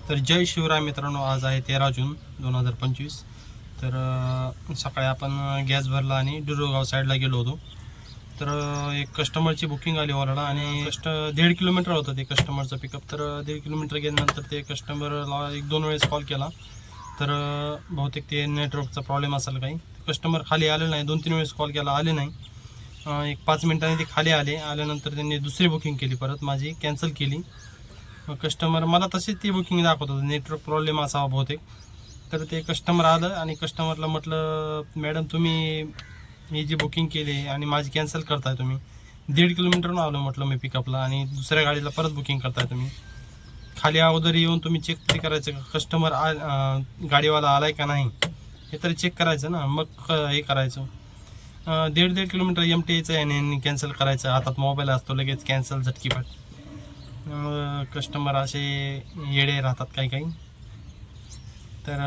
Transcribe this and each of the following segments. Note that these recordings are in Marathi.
तर जय शिवराय मित्रांनो, आज आहे 13 जून 2025. तर सकाळी आपण गॅस भरला आणि डुरुगाव साईडला गेलो होतो. तर एक कस्टमरची बुकिंग आली ओलाला आणि 1.5 किलोमीटर होतं ते कस्टमरचं पिकअप. तर 1.5 किलोमीटर गेल्यानंतर ते कस्टमरला 1-2 वेळेस कॉल केला. तर बहुतेक ते नेटवर्कचा प्रॉब्लेम असेल काही. कस्टमर खाली आले नाही, 2-3 वेळेस कॉल केला, आले नाही. एक 5 मिनिटांनी ते खाली आल्यानंतर त्यांनी दुसरी बुकिंग केली, परत माझी कॅन्सल केली. कस्टमर मला तशीच ती बुकिंग दाखवत होतं, नेटवर्क प्रॉब्लेम असावा बहुतेक. तर ते कस्टमर आलं आणि कस्टमरला म्हटलं, मॅडम तुम्ही ही जी बुकिंग केली आणि माझी कॅन्सल करताय तुम्ही. 1.5 किलोमीटरनं आलो म्हटलं मी पिकअपला आणि दुसऱ्या गाडीला परत बुकिंग करताय तुम्ही. खाली अगोदर येऊन तुम्ही चेक तरी करायचं का कस्टमर गाडीवाला आलाय का नाही, हे तरी चेक करायचं ना, मग हे करायचं. 1.5 किलोमीटर MT यायचं आणि कॅन्सल करायचं. हातात मोबाईल असतो, लगेच कॅन्सल झटकीपाट. कस्टमर असे येडे राहतात काही काही. तर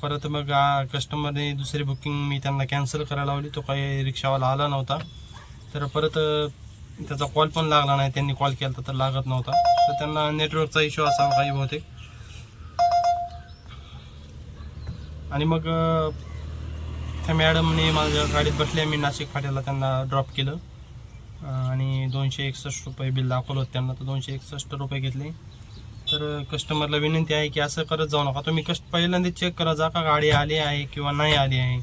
परत मग कस्टमरने दुसरी बुकिंग मी त्यांना कॅन्सल करायला लावली. तो काही रिक्षावाला आला नव्हता. तर परत त्याचा कॉल पण लागला नाही. त्यांनी कॉल केला तर लागत नव्हता. तर त्यांना नेटवर्कचा इश्यू असावा काही बहुतेक. आणि मग त्या मॅडमने माझ्या गाडीत बसल्या, मी नाशिक फाट्याला त्यांना ड्रॉप केलं आणि 261 रुपये बिल दाखवलं होतं त्यांना. तर 261 रुपये घेतले. तर कस्टमरला विनंती आहे की असं करत जाऊ नका तुम्ही. पहिल्यांदा चेक करा जा का गाडी आली आहे किंवा नाही आली आहे.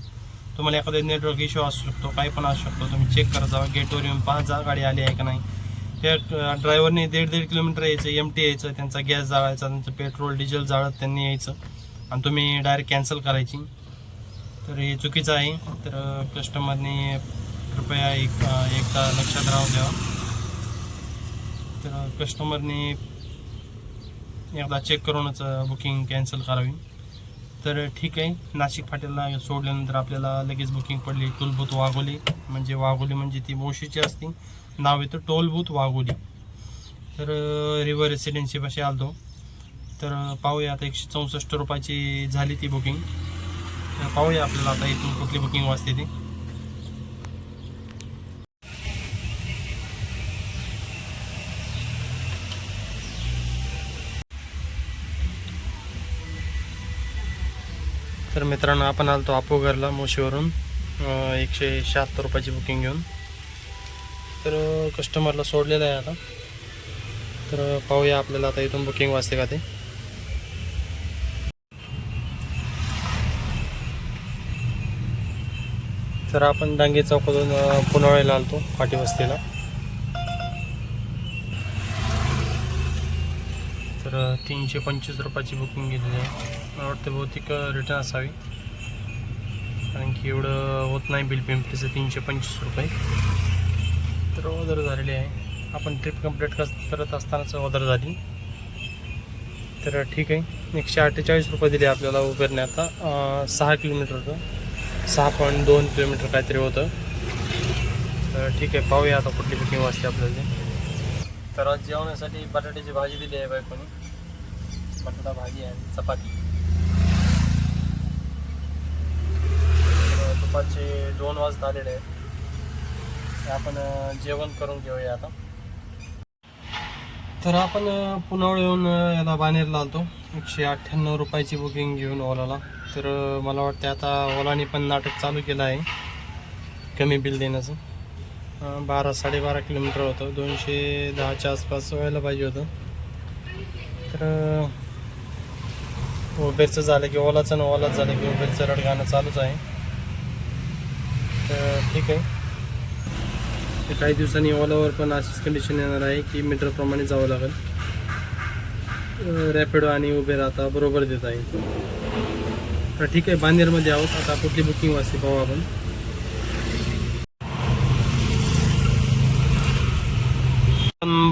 तुम्हाला एखादा नेटवर्क इश्यू असू शकतो, काही पण असू शकतो. तुम्ही चेक करा जा, गेटवर येऊन पाहा जा गाडी आली आहे का नाही. त्या ड्रायव्हरने 1.5 किलोमीटर यायचं, MT यायचं, त्यांचा गॅस जाळायचा, त्यांचं पेट्रोल डिझेल जाळत त्यांनी यायचं आणि तुम्ही डायरेक्ट कॅन्सल करायची. तर हे चुकीचं आहे. तर कस्टमरने कृपया एकदा लक्षात राहून द्यावा. तर कस्टमरने एकदा चेक करूनच बुकिंग कॅन्सल करावी. तर ठीक आहे, नाशिक फाट्याला सोडल्यानंतर आपल्याला लगेच बुकिंग पडली टोलबूथ वाघोली. वाघोली म्हणजे ती मोशीची असते, नाव येतं टोलबूथ वाघोली. तर रिव्हर रेसिडेन्सी पाशी आलतो. तर पाहूया आता 164 रुपयाची झाली ती बुकिंग. पाहूया आपल्याला आता इथून कुठली बुकिंग वाजते ती. तर मित्रांनो, आपण आलतो आपोघरला मोशीवरून 176 रुपयाची बुकिंग घेऊन. तर कस्टमरला सोडलेलं आहे आता. तर पाहूया आपल्याला आता इथून बुकिंग वाजते का ते. तर आपण डांगे चौकातून पुनावळ्याला आलतो, फाटी वस्तीला. तर 325 रुपयाची बुकिंग घेतली आहे. मला वाटतं बहुतेक रिटर्न असावी, कारण की एवढं होत नाही बिल पिंपरीचं 325 रुपये. तर ऑर्डर झालेली आहे. आपण ट्रिप कंप्लीट करत असतानाच ऑर्डर झाली. तर ठीक आहे, 148 रुपये दिले आपल्याला उबेरने आता. 6 किलोमीटरचं 6.2 किलोमीटर काहीतरी होतं. तर ठीक आहे, पाहूया आता कुठली बुकिंग वाजते आपल्याला. तर आज जेवणासाठी बटाट्याची भाजी दिली आहे बायकोनी. बटाटा भाजी आणि चपाती. दुपारचे 2 वाजता आलेले आहेत. आपण जेवण करून घेऊया आता. तर आपण पुनावळ येऊन याला बाणेरला आलतो. 198 रुपयाची बुकिंग घेऊन ओलाला. तर मला वाटतं आता ओलाने पण नाटक चालू केलं आहे कमी बिल देण्याचं. 12-12.5 किलोमीटर होतं, 210च्या आसपास व्हायला पाहिजे होतं. तर उबेरचं झालं की ओलाचं, ओलाच झालं की उबेरचं रडगाणं चालूच आहे. तर ठीक आहे, काही दिवसांनी ओलावर पण अशीच कंडिशन येणार आहे की मीटरप्रमाणे जावं लागेल. रॅपिडो आणि उबेर आता बरोबर देत आहे. तर ठीक आहे, बांदेरमध्ये आहोत आता. कुठली बुकिंग वाजते पाहू आपण.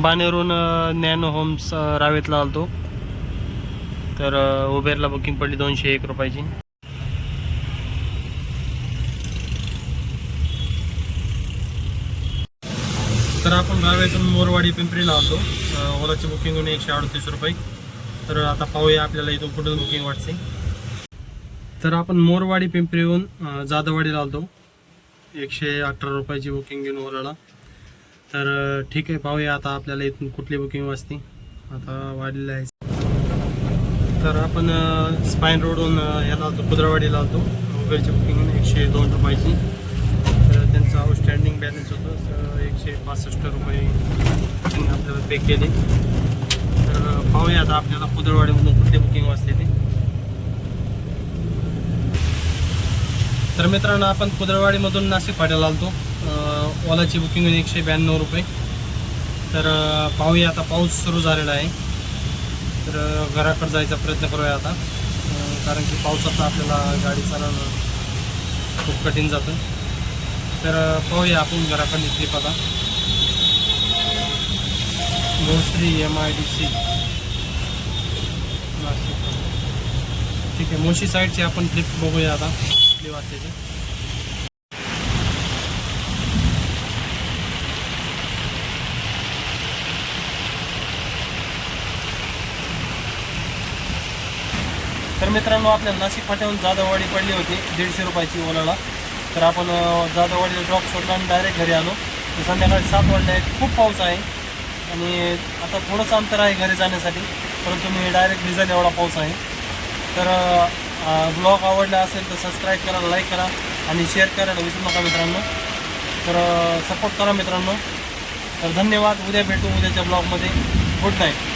बाणेरहून नॅनो होम्स रावेतला आलतो. तर उबेरला बुकिंग पडली 201 रुपयाची. तर आपण रावेतून मोरवाडी पिंपरीला आलतो. ओलाची बुकिंग होऊन 138 रुपये. तर आता पाहूया आपल्याला इथून कुठून बुकिंग वाटते. तर आपण मोरवाडी पिंपरीहून जाधववाडीला आलतो. 118 रुपयाची बुकिंग घेऊन ओलाला. तर ठीक आहे, पाहूया आता आपल्याला इथून कुठली बुकिंग वाजते. आता वाढलेलं आहे. तर आपण स्पाईन रोडहून याला आलतो, कुद्रावाडीला आलतो. उबेरची बुकिंग 102 रुपयाची. तर त्यांचं आउटस्टँडिंग बॅलन्स होतं 165 रुपये त्यांनी आपल्याला पे केले. तर पाहूया आता आपल्याला कुद्रावाडीमधून कुठली बुकिंग वाजते ते. तर मित्रांनो, आपण कुद्रावाडीमधून नाशिक फाट्याला आलतो. ओलाची बुकिंग 192 रुपये. तर पाहूया, आता पाऊस सुरू झालेला आहे. तर घराकडे जायचा प्रयत्न करूया आता, कारण की पावसात आपल्याला गाडी चालवणं खूप कठीण जातं. तर पाहूया आपण घराकडली ट्रिप आता. भोसरी MIDC नाशिक. ठीक आहे, मोशी साईडची आपण ट्रिप बघूया आता कुठली वाजते ते. तर मित्रांनो, आपल्या नाशिक फाट्याहून जाधववाडी पडली होती 150 रुपयाची ओलाला. तर आपण जाधववाडीला ड्रॉप सोडला आणि डायरेक्ट घरी आलो. तर संध्याकाळी 7 वाजले आहेत. खूप पाऊस आहे आणि आता थोडंसं अंतर आहे घरी जाण्यासाठी, परंतु मी डायरेक्ट भिजेल एवढा पाऊस आहे. तर ब्लॉग आवडला असेल तर सबस्क्राईब करा, लाईक करा आणि शेअर करायला विसरू नका मित्रांनो. तर सपोर्ट करा मित्रांनो. तर धन्यवाद. उद्या भेटू उद्याच्या ब्लॉगमध्ये. Good night.